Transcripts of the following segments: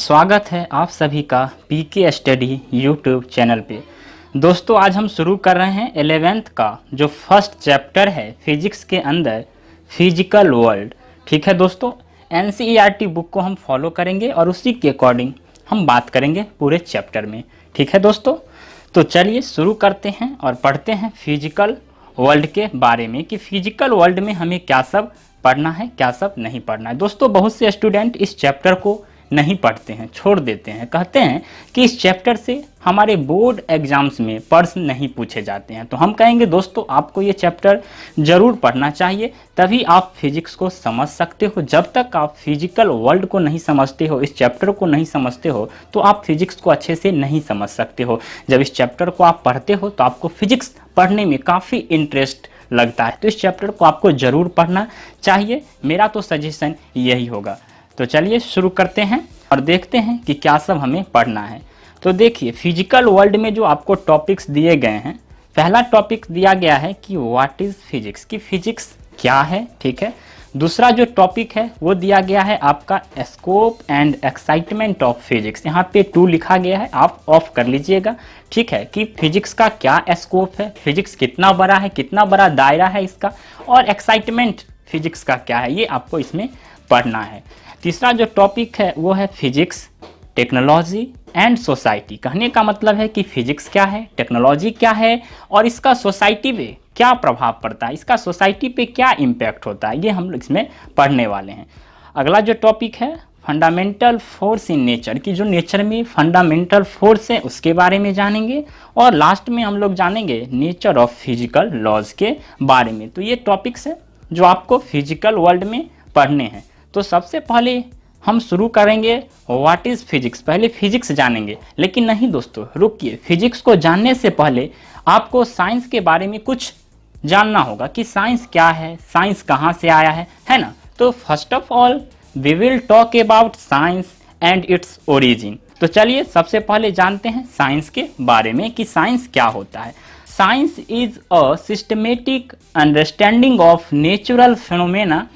स्वागत है आप सभी का पीके स्टडी यूट्यूब चैनल पे। दोस्तों आज हम शुरू कर रहे हैं 11th का जो फर्स्ट चैप्टर है फिजिक्स के अंदर फिजिकल वर्ल्ड। ठीक है दोस्तों, एनसीईआरटी बुक को हम फॉलो करेंगे और उसी के अकॉर्डिंग हम बात करेंगे पूरे चैप्टर में। ठीक है दोस्तों, तो चलिए शुरू करते हैं और पढ़ते हैं फिजिकल वर्ल्ड के बारे में कि फिजिकल वर्ल्ड में हमें क्या सब पढ़ना है क्या सब नहीं पढ़ना है। दोस्तों बहुत से स्टूडेंट इस चैप्टर को नहीं पढ़ते हैं, छोड़ देते हैं, कहते हैं कि इस चैप्टर से हमारे बोर्ड एग्जाम्स में प्रश्न नहीं पूछे जाते हैं। तो हम कहेंगे दोस्तों आपको ये चैप्टर ज़रूर पढ़ना चाहिए, तभी आप फिजिक्स को समझ सकते हो। जब तक आप फिजिकल वर्ल्ड को नहीं समझते हो, इस चैप्टर को नहीं समझते हो, तो आप फिजिक्स को अच्छे से नहीं समझ सकते हो। जब इस चैप्टर को आप पढ़ते हो तो आपको फिजिक्स पढ़ने में काफ़ी इंटरेस्ट लगता है। तो इस चैप्टर को आपको ज़रूर पढ़ना चाहिए, मेरा तो सजेशन यही होगा। तो चलिए शुरू करते हैं और देखते हैं कि क्या सब हमें पढ़ना है। तो देखिए फिजिकल वर्ल्ड में जो आपको टॉपिक्स दिए गए हैं, पहला टॉपिक दिया गया है कि व्हाट इज़ फिजिक्स, कि फिजिक्स क्या है। ठीक है, दूसरा जो टॉपिक है वो दिया गया है आपका scope and excitement of physics. यहाँ पे 2 लिखा गया है, आप ऑफ कर लीजिएगा। ठीक है, कि फिजिक्स का क्या स्कोप है, फिजिक्स कितना बड़ा है, कितना बड़ा दायरा है इसका, और एक्साइटमेंट फिजिक्स का क्या है, ये आपको इसमें पढ़ना है। तीसरा जो टॉपिक है वो है फिजिक्स, टेक्नोलॉजी एंड सोसाइटी। कहने का मतलब है कि फिजिक्स क्या है, टेक्नोलॉजी क्या है और इसका सोसाइटी पे क्या प्रभाव पड़ता है, इसका सोसाइटी पे क्या इम्पैक्ट होता है, ये हम लोग इसमें पढ़ने वाले हैं। अगला जो टॉपिक है फंडामेंटल फोर्स इन नेचर, की जो नेचर में फंडामेंटल फोर्स है उसके बारे में जानेंगे। और लास्ट में हम लोग जानेंगे नेचर ऑफ फिजिकल लॉज के बारे में। तो ये टॉपिक्स है जो आपको फिजिकल वर्ल्ड में पढ़ने हैं। तो सबसे पहले हम शुरू करेंगे व्हाट इज़ फिजिक्स। पहले फिजिक्स जानेंगे, लेकिन नहीं दोस्तों रुकिए, फिजिक्स को जानने से पहले आपको साइंस के बारे में कुछ जानना होगा कि साइंस क्या है, साइंस कहाँ से आया है ना। तो first of all we will talk about science and its origin. तो चलिए सबसे पहले जानते हैं साइंस के बारे में कि साइंस क्या होता है। Science is a systematic understanding of natural phenomena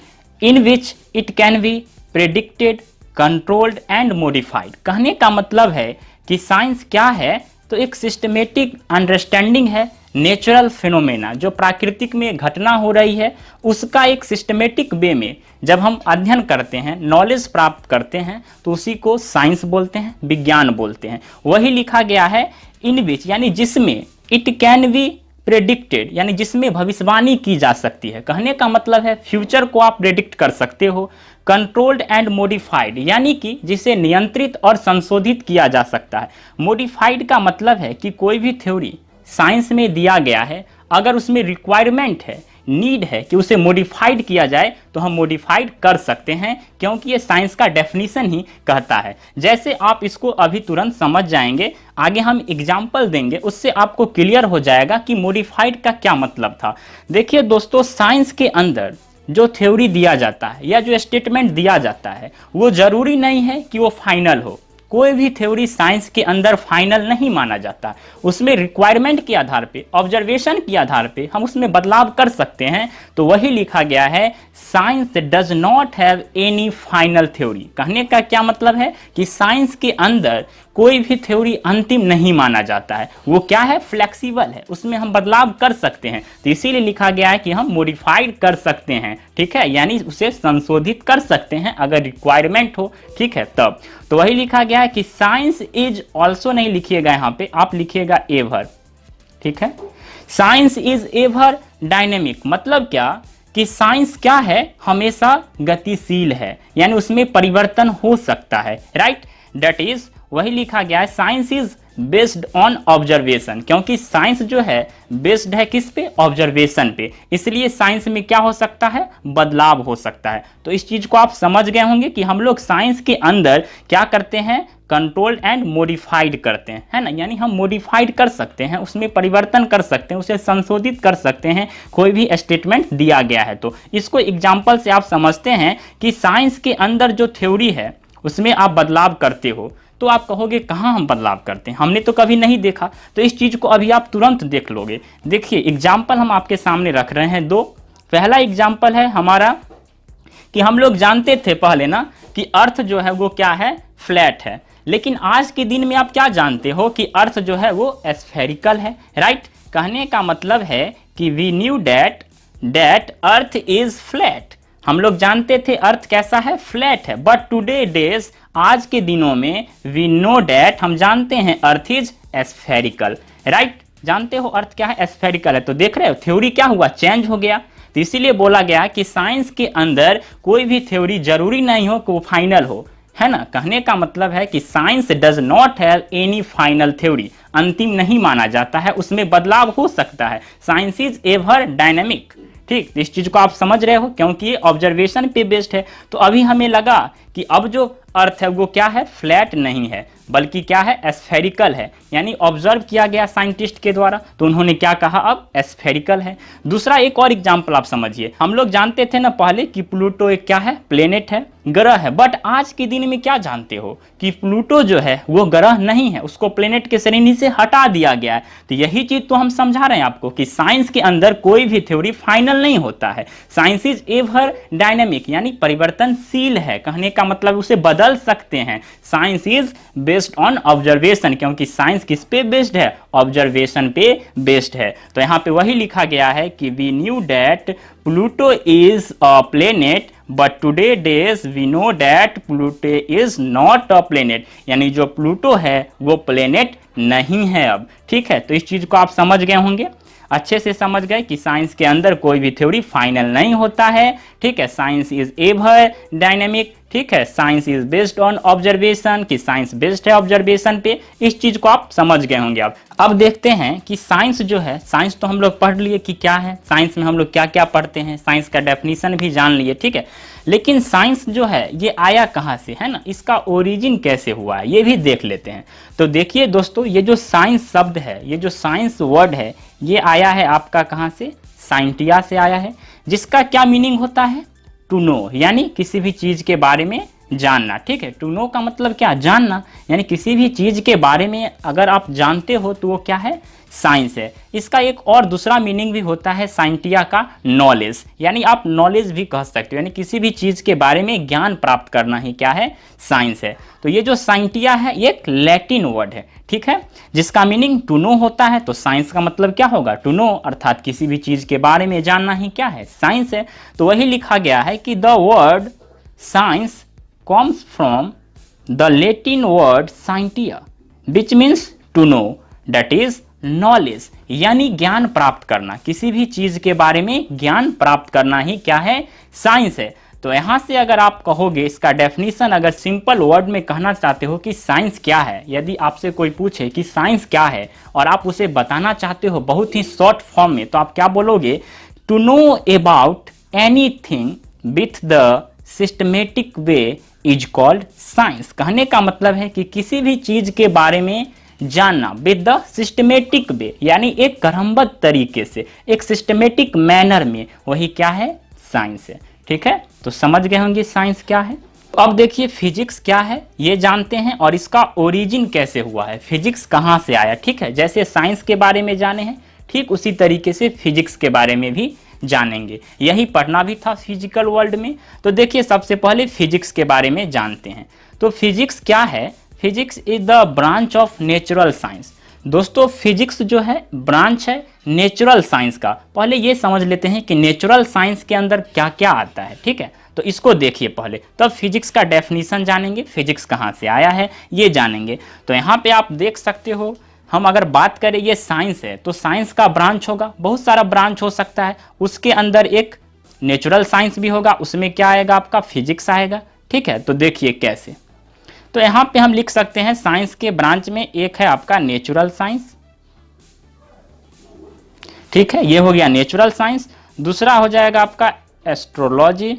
in which it can be predicted, controlled and modified। कहने का मतलब है कि साइंस क्या है, तो एक सिस्टमेटिक अंडरस्टैंडिंग है नेचुरल फिनोमेना, जो प्राकृतिक में घटना हो रही है उसका एक सिस्टमेटिक वे में जब हम अध्ययन करते हैं, नॉलेज प्राप्त करते हैं, तो उसी को साइंस बोलते हैं, विज्ञान बोलते हैं। वही लिखा गया है इन विच, यानी जिसमें इट कैन बी प्रेडिक्टेड, यानी जिसमें भविष्यवाणी की जा सकती है। कहने का मतलब है फ्यूचर को आप प्रेडिक्ट कर सकते हो। कंट्रोल्ड एंड मॉडिफाइड, यानी कि जिसे नियंत्रित और संशोधित किया जा सकता है। मॉडिफाइड का मतलब है कि कोई भी थ्योरी साइंस में दिया गया है, अगर उसमें रिक्वायरमेंट है, नीड है कि उसे मॉडिफाइड किया जाए, तो हम मॉडिफाइड कर सकते हैं, क्योंकि ये साइंस का डेफिनेशन ही कहता है। जैसे आप इसको अभी तुरंत समझ जाएंगे, आगे हम एग्जाम्पल देंगे, उससे आपको क्लियर हो जाएगा कि मॉडिफाइड का क्या मतलब था। देखिए दोस्तों, साइंस के अंदर जो थ्योरी दिया जाता है या जो स्टेटमेंट दिया जाता है वो ज़रूरी नहीं है कि वो फाइनल हो। कोई भी थ्योरी साइंस के अंदर फाइनल नहीं माना जाता, उसमें रिक्वायरमेंट के आधार पे, ऑब्जर्वेशन के आधार पे हम उसमें बदलाव कर सकते हैं। तो वही लिखा गया है science does not have any final theory. कहने का क्या मतलब है कि साइंस के अंदर कोई भी थ्योरी अंतिम नहीं माना जाता है, वो क्या है, फ्लेक्सिबल है, उसमें हम बदलाव कर सकते हैं। तो इसीलिए लिखा गया है कि हम मॉडिफाइड कर सकते हैं। ठीक है, यानी उसे संशोधित कर सकते हैं अगर रिक्वायरमेंट हो। ठीक है, तब तो वही लिखा गया है कि साइंस इज ऑल्सो नहीं लिखिएगा यहाँ पे, आप लिखिएगा एवर। ठीक है, साइंस इज एवर डायनेमिक, मतलब क्या कि साइंस क्या है, हमेशा गतिशील है, यानी उसमें परिवर्तन हो सकता है। राइट, दैट इज वही लिखा गया है science is based on observation, क्योंकि साइंस जो है बेस्ड है किस पे, ऑब्जर्वेशन पे, इसलिए साइंस में क्या हो सकता है, बदलाव हो सकता है। तो इस चीज को आप समझ गए होंगे कि हम लोग साइंस के अंदर क्या करते हैं, कंट्रोल्ड एंड मॉडिफाइड करते हैं, है ना। यानी हम मॉडिफाइड कर सकते हैं, उसमें परिवर्तन कर सकते हैं, उसे संशोधित कर सकते हैं, कोई भी स्टेटमेंट दिया गया है। तो इसको एग्जाम्पल से आप समझते हैं कि साइंस के अंदर जो थ्योरी है उसमें आप बदलाव करते हो। तो आप कहोगे कहाँ हम बदलाव करते हैं, हमने तो कभी नहीं देखा। तो इस चीज़ को अभी आप तुरंत देख लोगे। देखिए एग्जाम्पल हम आपके सामने रख रहे हैं 2। पहला एग्जाम्पल है हमारा कि हम लोग जानते थे पहले ना कि अर्थ जो है वो क्या है, फ्लैट है, लेकिन आज के दिन में आप क्या जानते हो कि अर्थ जो है वो स्फेरिकल है, राइट। कहने का मतलब है कि we knew that earth is flat. हम लोग जानते थे अर्थ कैसा है, फ्लैट है, बट टुडे डेज, आज के दिनों में, वी नो दैट, हम जानते हैं अर्थ इज स्फेरिकल, राइट। जानते हो अर्थ क्या है, स्फेरिकल है। तो देख रहे हो थ्योरी क्या हुआ, चेंज हो गया। तो इसीलिए बोला गया कि साइंस के अंदर कोई भी थ्योरी जरूरी नहीं हो कि वो फाइनल हो, है ना। कहने का मतलब है कि science does not have any final theory, अंतिम नहीं माना जाता है, उसमें बदलाव हो सकता है। साइंस इज एवर डायनेमिक, ठीक। इस चीज को आप समझ रहे हो, क्योंकि ये ऑब्जर्वेशन पे बेस्ड है। तो अभी हमें लगा कि अब जो अर्थ है वो क्या है, फ्लैट नहीं है, बल्कि क्या है, स्फेरिकल है, यानी ऑब्जर्व किया गया साइंटिस्ट के द्वारा, तो उन्होंने क्या कहा, अब स्फेरिकल है। दूसरा एक और एग्जांपल आप समझिए, हम लोग जानते थे ना पहले कि प्लूटो एक क्या है, प्लेनेट है, ग्रह है, बट आज के दिन में क्या जानते हो कि प्लूटो जो है वो ग्रह नहीं है, उसको प्लेनेट के श्रेणी से हटा दिया गया है। तो यही चीज तो हम समझा रहे हैं आपको कि साइंस के अंदर कोई भी थ्योरी फाइनल नहीं होता है। साइंस इज एवर डायनेमिक, यानी परिवर्तनशील है, कहने का मतलब उसे बदल सकते हैं। Science is based on observation, क्योंकि साइंस किस पे बेस्ड है, ऑब्जर्वेशन पे बेस्ड है। तो यहाँ पे वही लिखा गया है कि we knew that Pluto is a planet, but today days we know that Pluto is not a planet, यानी जो प्लूटो है वो प्लेनेट नहीं है अब, ठीक है। तो इस चीज को आप समझ गए होंगे, अच्छे से समझ गए कि साइंस के अंदर कोई भी थ्योरी फाइनल नहीं होता है, ठीक है। साइंस इज एवर डायनेमिक, ठीक है। Science is based on observation, कि साइंस बेस्ड है ऑब्जर्वेशन पे, इस चीज को आप समझ गए होंगे। अब देखते हैं कि साइंस जो है, साइंस तो हम लोग पढ़ लिए कि क्या है, साइंस में हम लोग क्या क्या पढ़ते हैं, साइंस का डेफिनेशन भी जान लिए, ठीक है। लेकिन साइंस जो है ये आया कहाँ से, है ना, इसका ओरिजिन कैसे हुआ है ये भी देख लेते हैं। तो देखिए दोस्तों, ये जो साइंस शब्द है, ये जो साइंस वर्ड है, ये आया है आपका कहाँ से, साइंटिया से आया है, जिसका क्या मीनिंग होता है, टू नो, यानी किसी भी चीज के बारे में जानना, ठीक है। टू नो का मतलब क्या, जानना, यानी किसी भी चीज के बारे में अगर आप जानते हो तो वो क्या है, साइंस है। इसका एक और दूसरा मीनिंग भी होता है साइंटिया का, नॉलेज, यानी आप नॉलेज भी कह सकते हो, यानी किसी भी चीज के बारे में ज्ञान प्राप्त करना ही क्या है, साइंस है। तो ये जो साइंटिया है ये एक लैटिन वर्ड है, ठीक है, जिसका मीनिंग टू नो होता है। तो साइंस का मतलब क्या होगा, टू नो, अर्थात किसी भी चीज के बारे में जानना ही क्या है, साइंस है। तो वही लिखा गया है कि the word science comes from the Latin word scientia, which means to know, that is knowledge, यानी ज्ञान प्राप्त करना, किसी भी चीज के बारे में ज्ञान प्राप्त करना ही क्या है, साइंस है। तो यहां से अगर आप कहोगे इसका डेफिनेशन, अगर सिंपल वर्ड में कहना चाहते हो कि साइंस क्या है, यदि आपसे कोई पूछे कि साइंस क्या है और आप उसे बताना चाहते हो बहुत ही शॉर्ट फॉर्म में, तो आप क्या बोलोगे, to know about anything with the systematic way is called science. कहने का मतलब है कि किसी भी चीज के बारे में जानना विद द सिस्टमेटिक वे, यानी एक क्रमबद्ध तरीके से, एक सिस्टमेटिक मैनर में, वही क्या है, साइंस है, ठीक है। तो समझ गए होंगे साइंस क्या है। अब देखिए फिजिक्स क्या है ये जानते हैं, और इसका ओरिजिन कैसे हुआ है, फिजिक्स कहाँ से आया, ठीक है। जैसे साइंस के बारे में जाने हैं, ठीक उसी तरीके से फिजिक्स के बारे में भी जानेंगे, यही पढ़ना भी था फिजिकल वर्ल्ड में। तो देखिए सबसे पहले फिजिक्स के बारे में जानते हैं। तो फिजिक्स क्या है, physics is the branch of natural science. दोस्तों फिजिक्स जो है ब्रांच है नेचुरल साइंस का। पहले ये समझ लेते हैं कि नेचुरल साइंस के अंदर क्या क्या आता है, ठीक है। तो इसको देखिए पहले, तब फिजिक्स का डेफिनेशन जानेंगे, फिजिक्स कहाँ से आया है ये जानेंगे। तो यहाँ पे आप देख सकते हो, हम अगर बात करें ये साइंस है तो साइंस का ब्रांच होगा, बहुत सारा ब्रांच हो सकता है, उसके अंदर एक नेचुरल साइंस भी होगा, उसमें क्या आएगा आपका, फिजिक्स आएगा, ठीक है। तो देखिए कैसे, तो यहाँ पे हम लिख सकते हैं साइंस के ब्रांच में एक है आपका नेचुरल साइंस, ठीक है, ये हो गया नेचुरल साइंस। दूसरा हो जाएगा आपका एस्ट्रोलॉजी,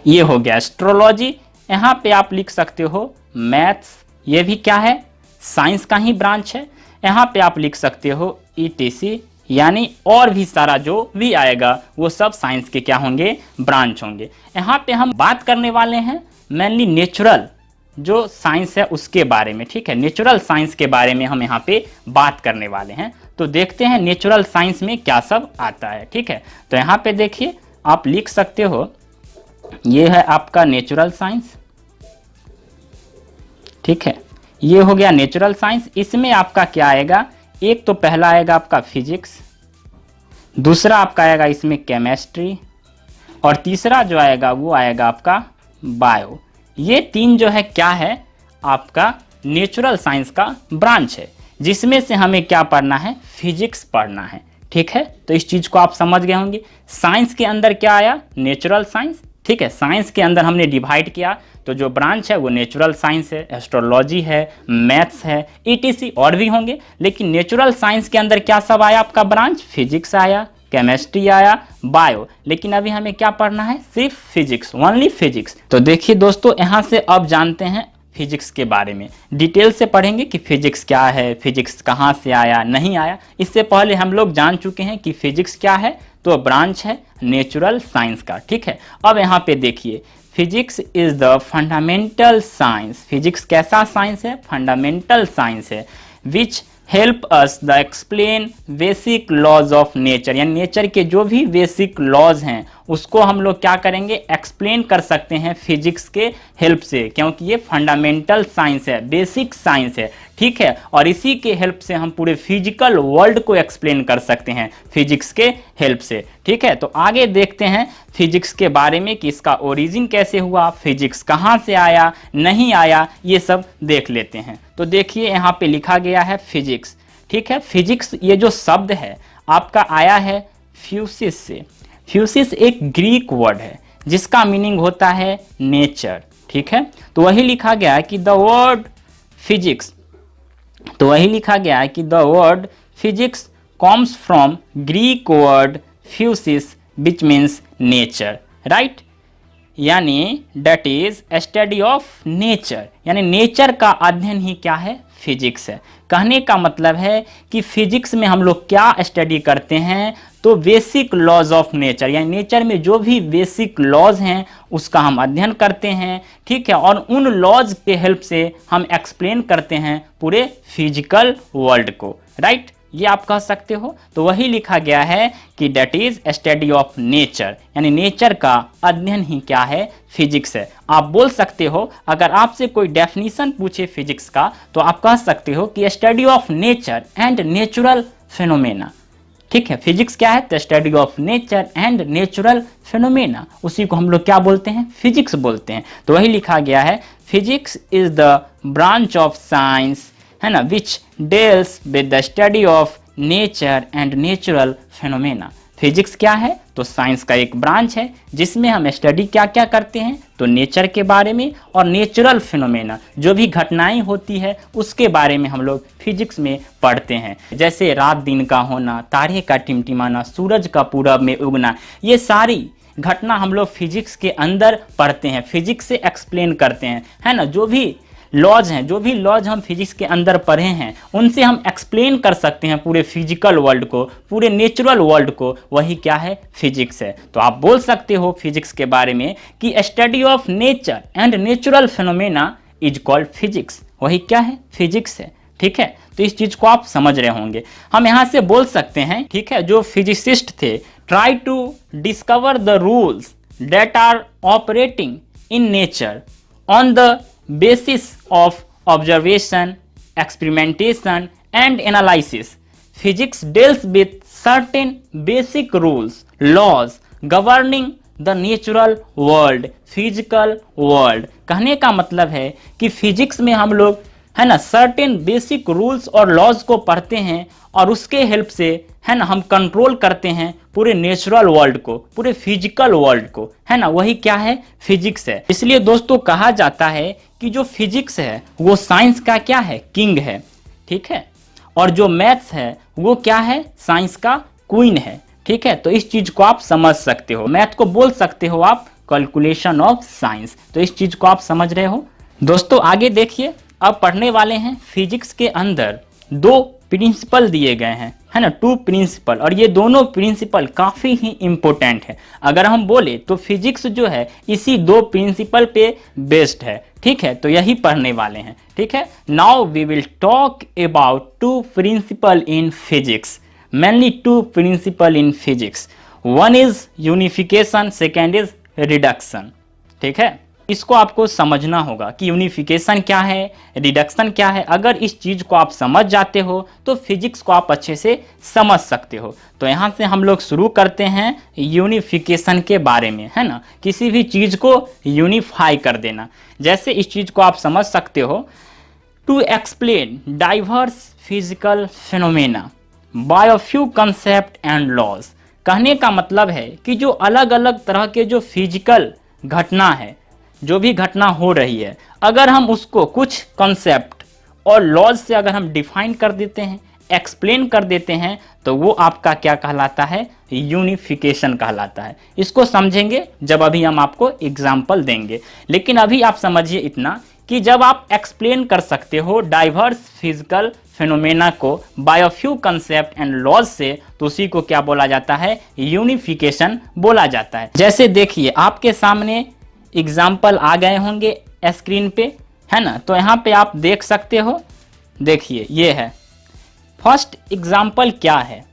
ये हो गया एस्ट्रोलॉजी। यहाँ पे आप लिख सकते हो मैथ्स, ये भी क्या है, साइंस का ही ब्रांच है। यहाँ पे आप लिख सकते हो ईटीसी, यानी और भी सारा जो भी आएगा वो सब साइंस के क्या होंगे, ब्रांच होंगे। यहाँ पे हम बात करने वाले हैं मेनली नेचुरल जो साइंस है उसके बारे में, ठीक है, नेचुरल साइंस के बारे में हम यहाँ पे बात करने वाले हैं। तो देखते हैं नेचुरल साइंस में क्या सब आता है, ठीक है। तो यहाँ पे देखिए आप लिख सकते हो, ये है आपका नेचुरल साइंस, ठीक है, ये हो गया नेचुरल साइंस। इसमें आपका क्या आएगा, एक तो पहला आएगा आपका फिजिक्स, दूसरा आपका आएगा इसमें केमिस्ट्री, और तीसरा जो आएगा वो आएगा आपका बायो। ये तीन जो है क्या है, आपका नेचुरल साइंस का ब्रांच है, जिसमें से हमें क्या पढ़ना है, फिजिक्स पढ़ना है, ठीक है। तो इस चीज़ को आप समझ गए होंगे। साइंस के अंदर क्या आया, नेचुरल साइंस, ठीक है। साइंस के अंदर हमने डिवाइड किया, तो जो ब्रांच है वो नेचुरल साइंस है, एस्ट्रोलॉजी है, मैथ्स है, ईटीसी और भी होंगे। लेकिन नेचुरल साइंस के अंदर क्या सब आया आपका ब्रांच, फिजिक्स आया, केमिस्ट्री आया, बायो। लेकिन अभी हमें क्या पढ़ना है, सिर्फ फिजिक्स, ओनली फिजिक्स। तो देखिए दोस्तों, यहाँ से अब जानते हैं फिजिक्स के बारे में, डिटेल से पढ़ेंगे कि फिजिक्स क्या है, फिजिक्स कहाँ से आया, नहीं आया। इससे पहले हम लोग जान चुके हैं कि फिजिक्स क्या है, तो ब्रांच है नेचुरल साइंस का, ठीक है। अब यहाँ पे देखिए, physics is the fundamental science. Physics कैसा साइंस है, फंडामेंटल साइंस है, which help us the explain basic laws of nature. यानी नेचर के जो भी बेसिक लॉज हैं उसको हम लोग क्या करेंगे, एक्सप्लेन कर सकते हैं फिजिक्स के हेल्प से, क्योंकि ये फंडामेंटल साइंस है, बेसिक साइंस है, ठीक है। और इसी के हेल्प से हम पूरे फिजिकल वर्ल्ड को एक्सप्लेन कर सकते हैं फिजिक्स के हेल्प से, ठीक है। तो आगे देखते हैं फिजिक्स के बारे में कि इसका ओरिजिन कैसे हुआ, फिजिक्स कहाँ से आया, नहीं आया, ये सब देख लेते हैं। तो देखिए यहाँ पे लिखा गया है फिजिक्स, ठीक है। फिजिक्स ये जो शब्द है आपका आया है फ्यूसिस से। फ्यूसिस एक ग्रीक वर्ड है जिसका मीनिंग होता है नेचर, ठीक है। तो वही लिखा गया है कि द वर्ड फिजिक्स, तो वही लिखा गया है कि the word physics comes from Greek word फ्यूसिस विच मीन्स नेचर, राइट। यानी that is study of nature, यानी नेचर का अध्ययन ही क्या है, फिजिक्स है। कहने का मतलब है कि फिजिक्स में हम लोग क्या स्टडी करते हैं, तो बेसिक लॉज ऑफ नेचर, यानी नेचर में जो भी बेसिक लॉज हैं उसका हम अध्ययन करते हैं, ठीक है। और उन लॉज के हेल्प से हम एक्सप्लेन करते हैं पूरे फिजिकल वर्ल्ड को, राइट। ये आप कह सकते हो। तो वही लिखा गया है कि that is study of nature, यानी नेचर का अध्ययन ही क्या है, फिजिक्स है। आप बोल सकते हो, अगर आपसे कोई डेफिनेशन पूछे फिजिक्स का, तो आप कह सकते हो कि study of nature and natural phenomena, ठीक है। फिजिक्स क्या है, तो study of nature and natural phenomena, उसी को हम लोग क्या बोलते हैं, फिजिक्स बोलते हैं। तो वही लिखा गया है, physics is the branch of science, है ना, which deals with the study of nature and natural phenomena. Physics क्या है, तो साइंस का एक ब्रांच है जिसमें हम स्टडी क्या क्या करते हैं, तो नेचर के बारे में और नेचुरल फिनोमेना, जो भी घटनाएं होती है उसके बारे में हम लोग फिजिक्स में पढ़ते हैं। जैसे रात दिन का होना, तारे का टिमटिमाना, सूरज का पूरब में उगना, ये सारी घटना हम लोग फिजिक्स के अंदर पढ़ते हैं, फिजिक्स से एक्सप्लेन करते हैं, है ना। जो भी लॉज हैं, जो भी लॉज हम फिजिक्स के अंदर पढ़े हैं उनसे हम एक्सप्लेन कर सकते हैं पूरे फिजिकल वर्ल्ड को, पूरे नेचुरल वर्ल्ड को, वही क्या है, फिजिक्स है। तो आप बोल सकते हो फिजिक्स के बारे में कि study of nature and natural phenomena is called physics, वही क्या है, फिजिक्स है, ठीक है। तो इस चीज को आप समझ रहे होंगे। हम यहाँ से बोल सकते हैं, ठीक है, जो फिजिसिस्ट थे, try to discover the rules that are operating in nature on the basis of observation, experimentation and analysis. Physics deals with certain basic rules, laws governing the natural world, physical world. कहने का मतलब है कि physics में हम लोग, है ना, सर्टेन बेसिक रूल्स और लॉज को पढ़ते हैं और उसके हेल्प से, है ना, हम कंट्रोल करते हैं पूरे नेचुरल वर्ल्ड को, पूरे फिजिकल वर्ल्ड को, है ना, वही क्या है, फिजिक्स है। इसलिए दोस्तों कहा जाता है कि जो फिजिक्स है वो साइंस का क्या है, किंग है, ठीक है। और जो मैथ्स है वो क्या है, साइंस का क्वीन है, ठीक है। तो इस चीज को आप समझ सकते हो। मैथ को बोल सकते हो आप कैलकुलेशन ऑफ साइंस। तो इस चीज को आप समझ रहे हो। दोस्तों आगे देखिए, अब पढ़ने वाले हैं फिजिक्स के अंदर दो प्रिंसिपल दिए गए हैं, है ना, 2 प्रिंसिपल, और ये दोनों प्रिंसिपल काफ़ी ही इम्पोर्टेंट है। अगर हम बोले तो फिजिक्स जो है इसी 2 प्रिंसिपल पे बेस्ड है, ठीक है, तो यही पढ़ने वाले हैं। ठीक है, now we will talk about two principle in physics, mainly two principle in physics. One is unification, second is reduction. ठीक है, इसको आपको समझना होगा कि यूनिफिकेशन क्या है, रिडक्शन क्या है। अगर इस चीज को आप समझ जाते हो तो फिजिक्स को आप अच्छे से समझ सकते हो। तो यहाँ से हम लोग शुरू करते हैं यूनिफिकेशन के बारे में, है ना, किसी भी चीज को यूनिफाई कर देना। जैसे इस चीज को आप समझ सकते हो, to explain diverse physical phenomena by a few concept and laws. कहने का मतलब है कि जो अलग अलग तरह के जो फिजिकल घटना है, जो भी घटना हो रही है, अगर हम उसको कुछ कंसेप्ट और लॉज से अगर हम डिफाइन कर देते हैं, एक्सप्लेन कर देते हैं, तो वो आपका क्या कहलाता है, यूनिफिकेशन कहलाता है। इसको समझेंगे जब अभी हम आपको एग्जाम्पल देंगे। लेकिन अभी आप समझिए इतना कि जब आप एक्सप्लेन कर सकते हो डाइवर्स फिजिकल फिनोमेना को by a few concept and laws से, तो उसी को क्या बोला जाता है, यूनिफिकेशन बोला जाता है। जैसे देखिए आपके सामने एग्जाम्पल आ गए होंगे स्क्रीन पे, है ना, तो यहाँ पे आप देख सकते हो। देखिए ये है फर्स्ट एग्जाम्पल। क्या है,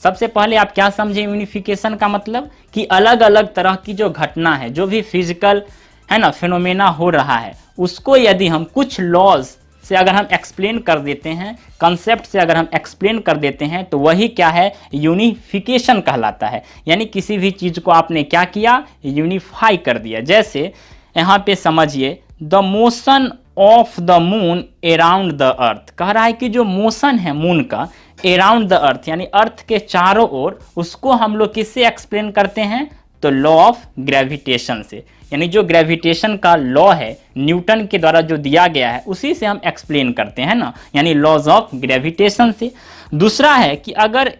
सबसे पहले आप क्या समझे यूनिफिकेशन का मतलब कि अलग अलग तरह की जो घटना है, जो भी फिजिकल है ना फिनोमेना हो रहा है, उसको यदि हम कुछ लॉज से अगर हम एक्सप्लेन कर देते हैं, कंसेप्ट से अगर हम एक्सप्लेन कर देते हैं, तो वही क्या है, यूनिफिकेशन कहलाता है। यानी किसी भी चीज को आपने क्या किया, यूनिफाई कर दिया। जैसे यहाँ पे समझिए, the motion of the moon around the earth. कह रहा है कि जो मोशन है मून का अराउंड द अर्थ, यानी अर्थ के चारों ओर, उसको हम लोग किससे एक्सप्लेन करते हैं, तो लॉ ऑफ ग्रेविटेशन से। यानी जो ग्रेविटेशन का लॉ है न्यूटन के द्वारा जो दिया गया है, उसी से हम एक्सप्लेन करते हैं ना, यानी लॉज ऑफ ग्रेविटेशन से। दूसरा है कि अगर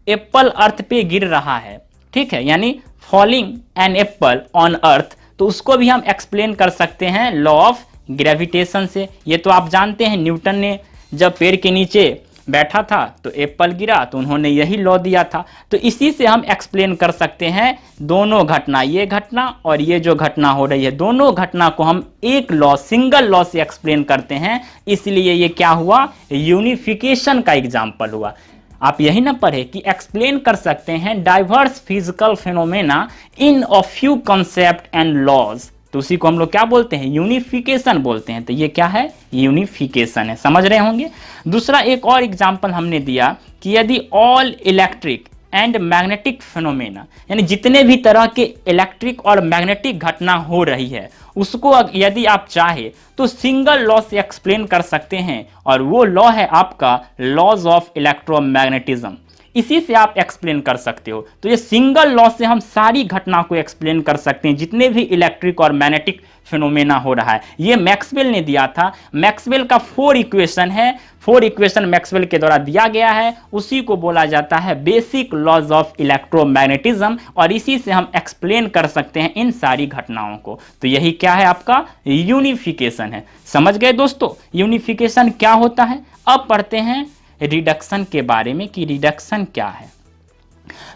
एप्पल अर्थ पे गिर रहा है, ठीक है, यानी falling an apple on earth, तो उसको भी हम एक्सप्लेन कर सकते हैं लॉ ऑफ ग्रेविटेशन से। ये तो आप जानते हैं, न्यूटन ने जब पेड़ के नीचे बैठा था तो एप्पल गिरा, तो उन्होंने यही लॉ दिया था। तो इसी से हम एक्सप्लेन कर सकते हैं दोनों घटना, ये घटना और ये जो घटना हो रही है, दोनों घटना को हम एक लॉ, सिंगल लॉ से एक्सप्लेन करते हैं। इसलिए ये क्या हुआ, यूनिफिकेशन का एग्जाम्पल हुआ। आप यही ना पढ़े कि एक्सप्लेन कर सकते हैं diverse physical phenomena in a few concept and laws, तो उसी को हम लोग क्या बोलते हैं, यूनिफिकेशन बोलते हैं। तो ये क्या है, यूनिफिकेशन है, समझ रहे होंगे। दूसरा एक और एग्जांपल हमने दिया कि यदि all electric and magnetic phenomena, यानी जितने भी तरह के इलेक्ट्रिक और मैग्नेटिक घटना हो रही है, उसको यदि आप चाहे तो सिंगल लॉ से एक्सप्लेन कर सकते हैं, और वो लॉ है आपका लॉज ऑफ इलेक्ट्रोमैग्नेटिज्म। इसी से आप एक्सप्लेन कर सकते हो। तो ये सिंगल लॉ से हम सारी घटना को एक्सप्लेन कर सकते हैं, जितने भी इलेक्ट्रिक और मैग्नेटिक फिनोमेना हो रहा है। ये मैक्सवेल ने दिया था। मैक्सवेल का 4 इक्वेशन है, 4 इक्वेशन मैक्सवेल के द्वारा दिया गया है, उसी को बोला जाता है बेसिक लॉज ऑफ इलेक्ट्रोमैग्नेटिज्म, और इसी से हम एक्सप्लेन कर सकते हैं इन सारी घटनाओं को। तो यही क्या है, आपका यूनिफिकेशन है। समझ गए दोस्तों यूनिफिकेशन क्या होता है। अब पढ़ते हैं रिडक्शन के बारे में कि रिडक्शन क्या है।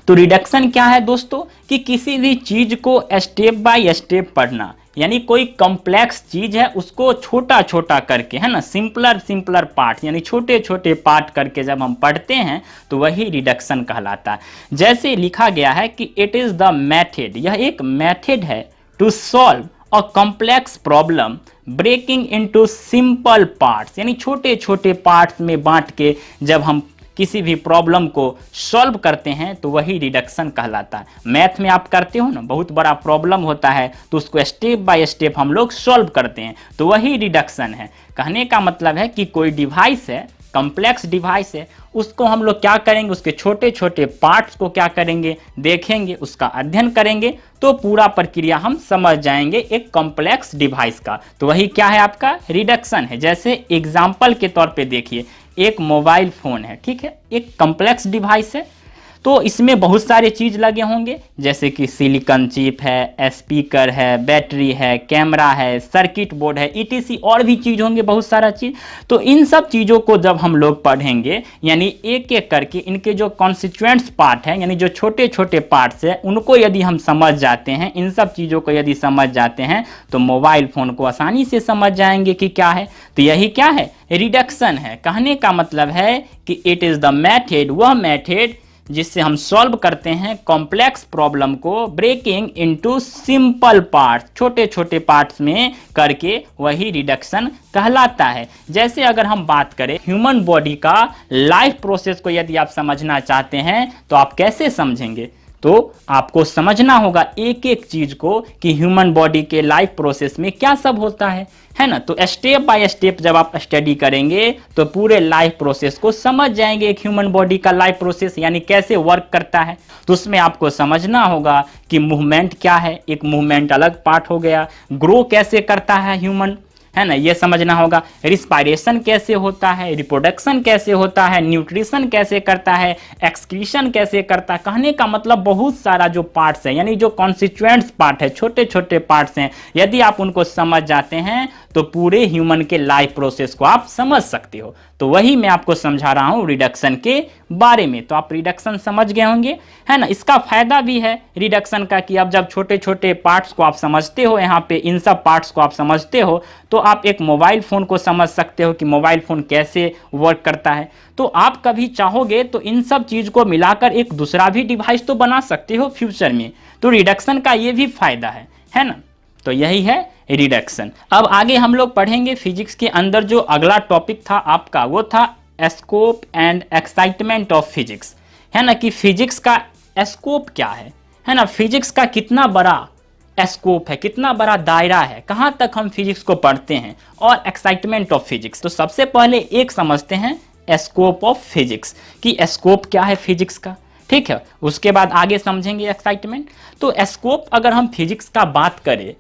तो रिडक्शन क्या है दोस्तों, कि किसी भी चीज को स्टेप बाय स्टेप पढ़ना, यानी कोई कॉम्प्लेक्स चीज है उसको छोटा छोटा करके, है ना, सिंपलर सिंपलर पार्ट, यानी छोटे छोटे पार्ट करके जब हम पढ़ते हैं तो वही रिडक्शन कहलाता है। जैसे लिखा गया है कि इट इज द मेथड, यह एक मेथड है to solve a complex problem breaking into simple parts, यानी छोटे छोटे पार्ट्स में बांट के जब हम किसी भी प्रॉब्लम को सॉल्व करते हैं तो वही रिडक्शन कहलाता है। मैथ में आप करते हो ना, बहुत बड़ा प्रॉब्लम होता है तो उसको स्टेप बाय स्टेप हम लोग सॉल्व करते हैं, तो वही रिडक्शन है। कहने का मतलब है कि कोई डिवाइस है, कॉम्प्लेक्स डिवाइस है, उसको हम लोग क्या करेंगे, उसके छोटे छोटे पार्ट्स को क्या करेंगे, देखेंगे, उसका अध्ययन करेंगे, तो पूरा प्रक्रिया हम समझ जाएंगे एक कॉम्प्लेक्स डिवाइस का। तो वही क्या है, आपका रिडक्शन है। जैसे एग्जाम्पल के तौर पे देखिए, एक मोबाइल फोन है, ठीक है, एक कॉम्प्लेक्स डिवाइस है। तो इसमें बहुत सारे चीज़ लगे होंगे, जैसे कि सिलिकॉन चिप है, स्पीकर है, बैटरी है, कैमरा है, सर्किट बोर्ड है, ईटीसी और भी चीज़ होंगे, बहुत सारा चीज़। तो इन सब चीज़ों को जब हम लोग पढ़ेंगे, यानी एक एक करके इनके जो कॉन्स्टिट्यूएंट्स पार्ट हैं, यानी जो छोटे छोटे पार्ट्स हैं, उनको यदि हम समझ जाते हैं, इन सब चीज़ों को यदि समझ जाते हैं, तो मोबाइल फ़ोन को आसानी से समझ जाएंगे कि क्या है। तो यही क्या है, रिडक्शन है। कहने का मतलब है कि इट इज़ द मेथड, वह मेथड जिससे हम सॉल्व करते हैं कॉम्प्लेक्स प्रॉब्लम को ब्रेकिंग इनटू सिंपल पार्ट्स, छोटे छोटे पार्ट्स में करके, वही रिडक्शन कहलाता है। जैसे अगर हम बात करें ह्यूमन बॉडी का लाइफ प्रोसेस को यदि आप समझना चाहते हैं तो आप कैसे समझेंगे? तो आपको समझना होगा एक एक चीज को कि ह्यूमन बॉडी के लाइफ प्रोसेस में क्या सब होता है ना। तो स्टेप बाय स्टेप जब आप स्टडी करेंगे तो पूरे लाइफ प्रोसेस को समझ जाएंगे, एक ह्यूमन बॉडी का लाइफ प्रोसेस यानी कैसे वर्क करता है। तो उसमें आपको समझना होगा कि मूवमेंट क्या है, एक मूवमेंट अलग पार्ट हो गया, ग्रो कैसे करता है ह्यूमन, है ना, ये समझना होगा, रिस्पायरेशन कैसे होता है, रिप्रोडक्शन कैसे होता है, न्यूट्रिशन कैसे करता है, एक्सक्रीशन कैसे करता है। कहने का मतलब बहुत सारा जो पार्ट्स है, यानी जो कॉन्स्टिट्यूएंट्स पार्ट है, छोटे छोटे पार्ट्स हैं, यदि आप उनको समझ जाते हैं तो पूरे ह्यूमन के लाइफ प्रोसेस को आप समझ सकते हो। तो वही मैं आपको समझा रहा हूँ रिडक्शन के बारे में। तो आप रिडक्शन समझ गए होंगे, है ना। इसका फायदा भी है रिडक्शन का कि आप जब छोटे छोटे पार्ट्स को आप समझते हो, यहाँ पे इन सब पार्ट्स को आप समझते हो, तो आप एक मोबाइल फ़ोन को समझ सकते हो कि मोबाइल फ़ोन कैसे वर्क करता है। तो आप कभी चाहोगे तो इन सब चीज़ को मिलाकर एक दूसरा भी डिवाइस तो बना सकते हो फ्यूचर में। तो रिडक्शन का ये भी फायदा है ना। तो यही है रिडक्शन। अब आगे हम लोग पढ़ेंगे फिजिक्स के अंदर जो अगला टॉपिक था आपका, वो था scope and excitement of physics, है ना, कि फिजिक्स का स्कोप क्या है ना, फिजिक्स का कितना बड़ा स्कोप है, कितना बड़ा दायरा है, कहाँ तक हम फिजिक्स को पढ़ते हैं, और एक्साइटमेंट ऑफ फिजिक्स। तो सबसे पहले एक समझते हैं स्कोप ऑफ फिजिक्स कि स्कोप क्या है फिजिक्स का, ठीक है। उसके बाद आगे समझेंगे एक्साइटमेंट। तो स्कोप अगर हम फिजिक्स का बात करें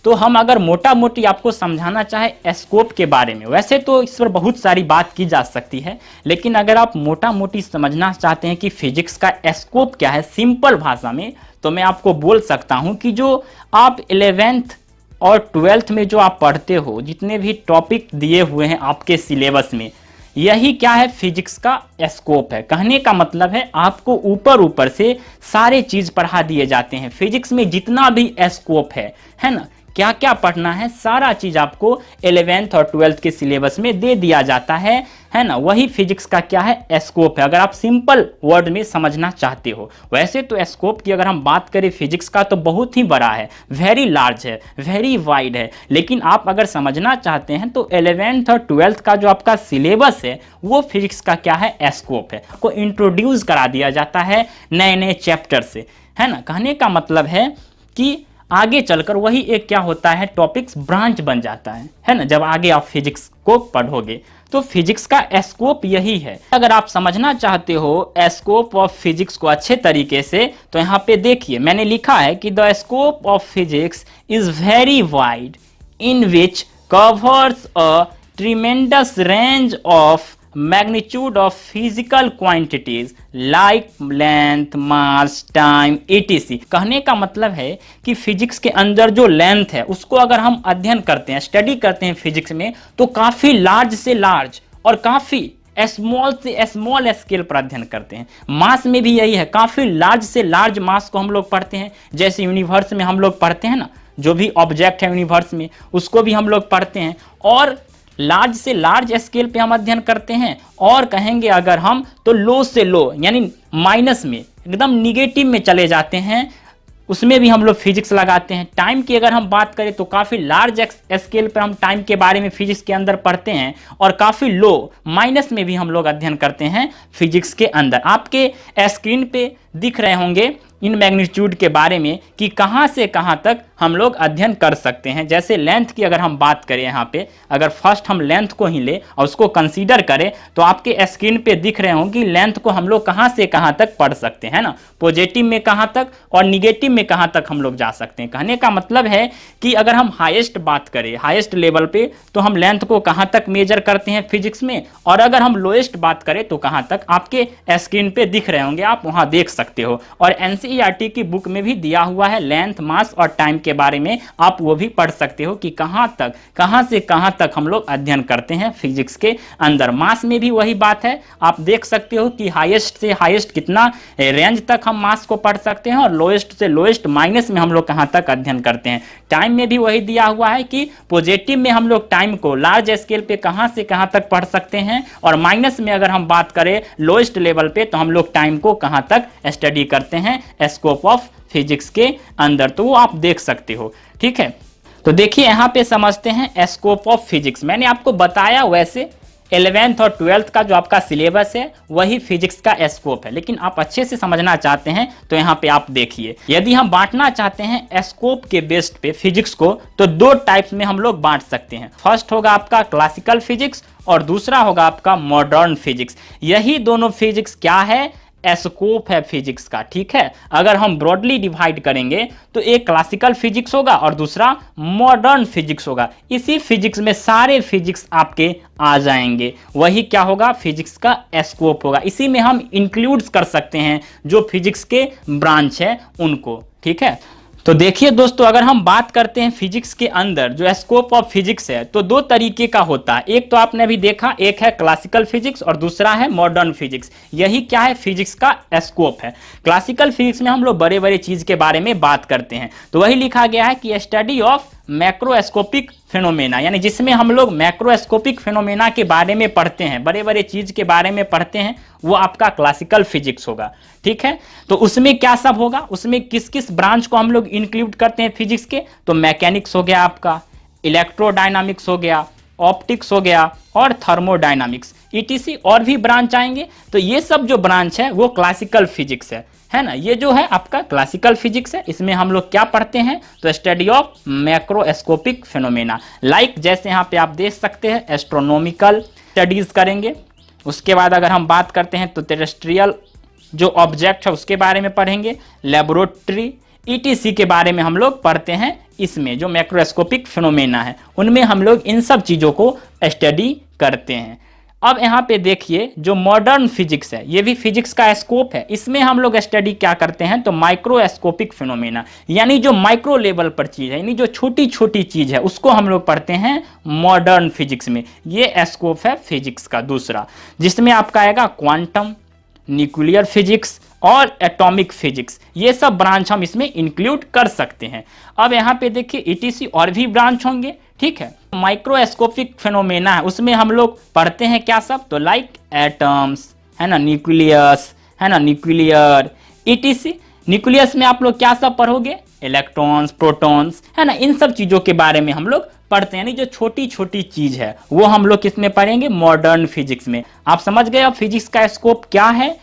तो हम अगर मोटा मोटी आपको समझाना चाहे स्कोप के बारे में, वैसे तो इस पर बहुत सारी बात की जा सकती है, लेकिन अगर आप मोटा मोटी समझना चाहते हैं कि फिजिक्स का स्कोप क्या है सिंपल भाषा में, तो मैं आपको बोल सकता हूं कि जो आप 11th और 12th में जो आप पढ़ते हो, जितने भी टॉपिक दिए हुए हैं आपके सिलेबस में, यही क्या है फिजिक्स का स्कोप है। कहने का मतलब है आपको ऊपर ऊपर से सारे चीज पढ़ा दिए जाते हैं। फिजिक्स में जितना भी स्कोप है ना, क्या क्या पढ़ना है, सारा चीज आपको 11th और 12th के सिलेबस में दे दिया जाता है ना। वही फिजिक्स का क्या है स्कोप है, अगर आप सिंपल वर्ड में समझना चाहते हो। वैसे तो स्कोप की अगर हम बात करें फिजिक्स का तो बहुत ही बड़ा है, वेरी लार्ज है, वेरी वाइड है, लेकिन आप अगर समझना चाहते हैं तो 11th और 12th का जो आपका सिलेबस है वो फिजिक्स का क्या है स्कोप है। आपको इंट्रोड्यूस करा दिया जाता है नए नए चैप्टर से, है ना। कहने का मतलब है कि आगे चलकर वही एक क्या होता है टॉपिक्स ब्रांच बन जाता है ना, जब आगे आप फिजिक्स को पढ़ोगे। तो फिजिक्स का स्कोप यही है। अगर आप समझना चाहते हो स्कोप ऑफ फिजिक्स को अच्छे तरीके से, तो यहाँ पे देखिए मैंने लिखा है कि the scope of physics is very wide in which covers a tremendous range of magnitude of physical quantities like length, mass, time, etc। कहने का मतलब है कि फिजिक्स के अंदर जो लेंथ है उसको अगर हम अध्ययन करते हैं, स्टडी करते हैं फिजिक्स में, तो काफी लार्ज से लार्ज और काफी स्मॉल से स्मॉल स्केल पर अध्ययन करते हैं। मास में भी यही है, काफी लार्ज से लार्ज मास को हम लोग पढ़ते हैं। जैसे यूनिवर्स में हम लोग पढ़ते हैं ना, जो भी ऑब्जेक्ट है यूनिवर्स में उसको भी हम लोग पढ़ते हैं, और लार्ज से लार्ज स्केल पे हम अध्ययन करते हैं। और कहेंगे अगर हम तो लो से लो यानी माइनस में, एकदम निगेटिव में चले जाते हैं, उसमें भी हम लोग फिजिक्स लगाते हैं। टाइम की अगर हम बात करें तो काफ़ी लार्ज स्केल पर हम टाइम के बारे में फिजिक्स के अंदर पढ़ते हैं, और काफ़ी लो माइनस में भी हम लोग अध्ययन करते हैं फिजिक्स के अंदर। आपके स्क्रीन पे दिख रहे होंगे इन मैग्नीट्यूड के बारे में कि कहाँ से कहाँ तक हम लोग अध्ययन कर सकते हैं। जैसे लेंथ की अगर हम बात करें, यहाँ पे अगर फर्स्ट हम लेंथ को ही ले और उसको कंसीडर करें तो आपके स्क्रीन पे दिख रहे होंगे कि लेंथ को हम लोग कहाँ से कहाँ तक पढ़ सकते हैं ना, पॉजिटिव में कहाँ तक और निगेटिव में कहाँ तक हम लोग जा सकते हैं। कहने का मतलब है कि अगर हम हाईएस्ट बात करें, हाईएस्ट लेवल पे, तो हम लेंथ को कहाँ तक मेजर करते हैं फिजिक्स में, और अगर हम लोएस्ट बात करें तो कहाँ तक आपके स्क्रीन पे दिख रहे होंगे, आप वहाँ देख सकते हो। और एनसीईआरटी की बुक में भी दिया हुआ है लेंथ, मास और टाइम के बारे में, आप वो भी पढ़ सकते हो कि कहाँ तक, कहाँ से कहाँ तक हम लोग अध्ययन करते हैं फिजिक्स के अंदर। मास में भी वही बात है, आप देख सकते हो कि हाईएस्ट से हाईएस्ट कितना रेंज तक हम मास को पढ़ सकते हैं, और लोएस्ट से लोएस्ट माइनस में हम लोग कहाँ तक अध्ययन करते हैं। टाइम में भी वही दिया हुआ है कि पॉजिटिव में हम लोग टाइम को लार्ज स्केल पे कहाँ से कहाँ तक पढ़ सकते हैं, और माइनस में अगर हम बात करें लोएस्ट लेवल पे तो हम लोग टाइम को कहाँ तक स्टडी करते हैं स्कोप ऑफ फिजिक्स के अंदर। तो वो आप देख सकते हो, ठीक है। तो देखिए यहाँ पे समझते हैं स्कोप ऑफ फिजिक्स। मैंने आपको बताया वैसे 11th और 12th का जो आपका सिलेबस है वही फिजिक्स का स्कोप है, लेकिन आप अच्छे से समझना चाहते हैं तो यहाँ पे आप देखिए, यदि हम बांटना चाहते हैं स्कोप के बेस्ड पे फिजिक्स को तो दो टाइप्स में हम लोग बांट सकते हैं। फर्स्ट होगा आपका क्लासिकल फिजिक्स और दूसरा होगा आपका मॉडर्न फिजिक्स। यही दोनों फिजिक्स क्या है, स्कोप है फिजिक्स का, ठीक है। अगर हम ब्रॉडली डिवाइड करेंगे तो एक क्लासिकल फिजिक्स होगा और दूसरा मॉडर्न फिजिक्स होगा। इसी फिजिक्स में सारे फिजिक्स आपके आ जाएंगे, वही क्या होगा, फिजिक्स का स्कोप होगा। इसी में हम इंक्लूड कर सकते हैं जो फिजिक्स के ब्रांच है उनको, ठीक है। तो देखिए दोस्तों, अगर हम बात करते हैं फिजिक्स के अंदर जो स्कोप ऑफ फिजिक्स है तो दो तरीके का होता है। एक तो आपने अभी देखा, एक है क्लासिकल फिजिक्स और दूसरा है मॉडर्न फिजिक्स। यही क्या है, फिजिक्स का स्कोप है। क्लासिकल फिजिक्स में हम लोग बड़े बड़े चीज के बारे में बात करते हैं, तो वही लिखा गया है कि स्टडी ऑफ मैक्रोस्कोपिक फिनोमेना, यानी जिसमें हम लोग मैक्रोस्कोपिक फिनोमेना के बारे में पढ़ते हैं, बड़े बड़े चीज के बारे में पढ़ते हैं, वो आपका क्लासिकल फिजिक्स होगा, ठीक है। तो उसमें क्या सब होगा, उसमें किस किस ब्रांच को हम लोग इंक्लूड करते हैं फिजिक्स के, तो मैकेनिक्स हो गया आपका, इलेक्ट्रोडायनामिक्स हो गया, ऑप्टिक्स हो गया और थर्मोडायनामिक्स, ईटीसी और भी ब्रांच आएंगे। तो ये सब जो ब्रांच है वो क्लासिकल फिजिक्स है ना। ये जो है आपका क्लासिकल फिजिक्स है, इसमें हम लोग क्या पढ़ते हैं, तो study of macroscopic phenomena. Like जैसे यहाँ पे आप देख सकते हैं एस्ट्रोनॉमिकल स्टडीज करेंगे। उसके बाद अगर हम बात करते हैं तो टेरेस्ट्रियल जो ऑब्जेक्ट है उसके बारे में पढ़ेंगे, लेबोरेटरी ईटीसी के बारे में हम लोग पढ़ते हैं। इसमें जो मैक्रोस्कोपिक फिनोमेना है उनमें हम लोग इन सब चीज़ों को स्टडी करते हैं। अब यहाँ पे देखिए जो मॉडर्न फिजिक्स है ये भी फिजिक्स का स्कोप है। इसमें हम लोग स्टडी क्या करते हैं, तो माइक्रोस्कोपिक फिनोमेना, यानी जो माइक्रो लेवल पर चीज़ है, यानी जो छोटी छोटी चीज़ है उसको हम लोग पढ़ते हैं मॉडर्न फिजिक्स में। ये स्कोप है फिजिक्स का दूसरा, जिसमें आपका आएगा क्वांटम, न्यूक्लियर फिजिक्स और एटॉमिक फिजिक्स। ये सब ब्रांच हम इसमें इंक्लूड कर सकते हैं। अब यहाँ पे देखिए ईटीसी और भी ब्रांच होंगे, ठीक है। माइक्रोस्कोपिक फिनोमेना है उसमें हम लोग पढ़ते हैं क्या सब, तो लाइक एटम्स है ना, न्यूक्लियस है ना, न्यूक्लियर ईटीसी। न्यूक्लियस में आप लोग क्या सब पढ़ोगे, इलेक्ट्रॉन्स, प्रोटॉन्स है ना, इन सब चीज़ों के बारे में हम लोग पढ़ते हैं। यानी जो छोटी छोटी चीज़ है वो हम लोग किसमें पढ़ेंगे, मॉडर्न फिजिक्स में। आप समझ गए अब फिजिक्स का स्कोप क्या है।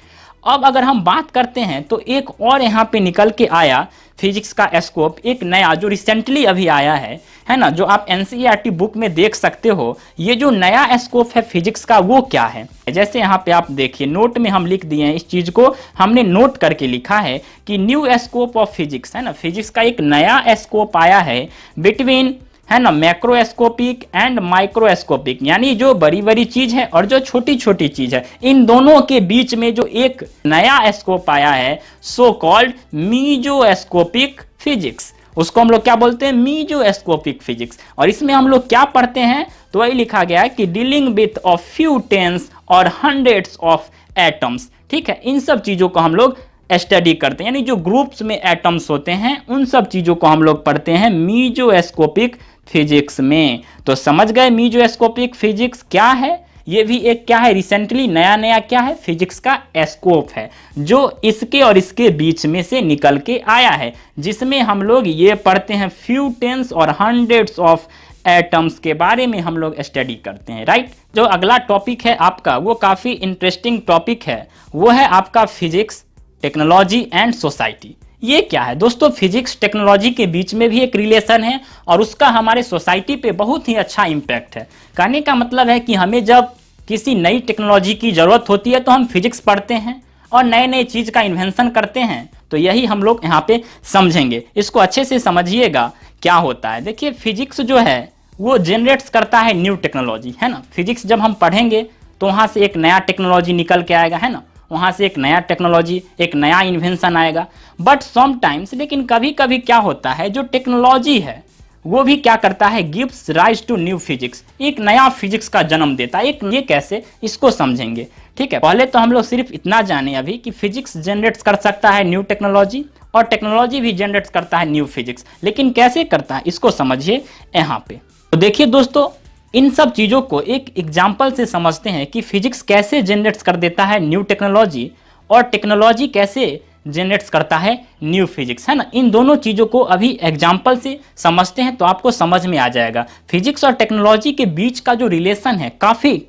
अब अगर हम बात करते हैं तो एक और यहाँ पे निकल के आया फिजिक्स का स्कोप, एक नया जो रिसेंटली अभी आया है ना, जो आप एनसीईआरटी बुक में देख सकते हो। ये जो नया स्कोप है फिजिक्स का वो क्या है, जैसे यहाँ पे आप देखिए नोट में हम लिख दिए हैं, इस चीज को हमने नोट करके लिखा है कि न्यू स्कोप ऑफ फिजिक्स है ना, फिजिक्स का एक नया स्कोप आया है बिटवीन है ना मैक्रोस्कोपिक एंड माइक्रोस्कोपिक, यानी जो बड़ी बड़ी चीज है और जो छोटी छोटी चीज है, इन दोनों के बीच में जो एक नया स्कोप आया है सो कॉल्ड मीजोस्कोपिक फिजिक्स। उसको हम लोग क्या बोलते हैं, मीजोस्कोपिक फिजिक्स। और इसमें हम लोग क्या पढ़ते हैं, तो वही लिखा गया है कि dealing with a few tens और हंड्रेड्स ऑफ एटम्स, ठीक है। इन सब चीजों को हम लोग स्टडी करते हैं, यानी जो ग्रुप्स में एटम्स होते हैं उन सब चीजों को हम लोग पढ़ते हैं मीजोस्कोपिक फिजिक्स में। तो समझ गए मीजोस्कोपिक फिजिक्स क्या है। ये भी एक क्या है, रिसेंटली नया नया क्या है, फिजिक्स का स्कोप है जो इसके और इसके बीच में से निकल के आया है, जिसमें हम लोग ये पढ़ते हैं फ्यू टेंस और हंड्रेड्स ऑफ एटम्स के बारे में हम लोग स्टडी करते हैं, राइट। जो अगला टॉपिक है आपका वो काफ़ी इंटरेस्टिंग टॉपिक है, वो है आपका फिजिक्स टेक्नोलॉजी एंड सोसाइटी। ये क्या है दोस्तों? फिजिक्स टेक्नोलॉजी के बीच में भी एक रिलेशन है और उसका हमारे सोसाइटी पे बहुत ही अच्छा इम्पैक्ट है। कहने का मतलब है कि हमें जब किसी नई टेक्नोलॉजी की ज़रूरत होती है तो हम फिजिक्स पढ़ते हैं और नए नए चीज़ का इन्वेंशन करते हैं। तो यही हम लोग यहाँ पे समझेंगे, इसको अच्छे से समझिएगा क्या होता है। देखिए फिजिक्स जो है वो जनरेट्स करता है न्यू टेक्नोलॉजी, है ना। फिजिक्स जब हम पढ़ेंगे तो वहाँ से एक नया टेक्नोलॉजी निकल के आएगा, है ना। वहाँ से एक नया टेक्नोलॉजी, एक नया इन्वेंशन आएगा। बट समटाइम्स, लेकिन कभी कभी क्या होता है, जो टेक्नोलॉजी है वो भी क्या करता है, gives rise to new physics, एक नया फिजिक्स का जन्म देता है। एक ये कैसे, इसको समझेंगे, ठीक है। पहले तो हम लोग सिर्फ इतना जाने अभी कि फिजिक्स जनरेट कर सकता है न्यू टेक्नोलॉजी और टेक्नोलॉजी भी जनरेट करता है न्यू फिजिक्स, लेकिन कैसे करता है इसको समझिए यहाँ पे। तो देखिए दोस्तों, इन सब चीज़ों को एक एग्जाम्पल से समझते हैं कि फिजिक्स कैसे जनरेट कर देता है न्यू टेक्नोलॉजी और टेक्नोलॉजी कैसे जनरेट करता है न्यू फिजिक्स, है ना। इन दोनों चीज़ों को अभी एग्जाम्पल से समझते हैं तो आपको समझ में आ जाएगा। फिजिक्स और टेक्नोलॉजी के बीच का जो रिलेशन है काफ़ी,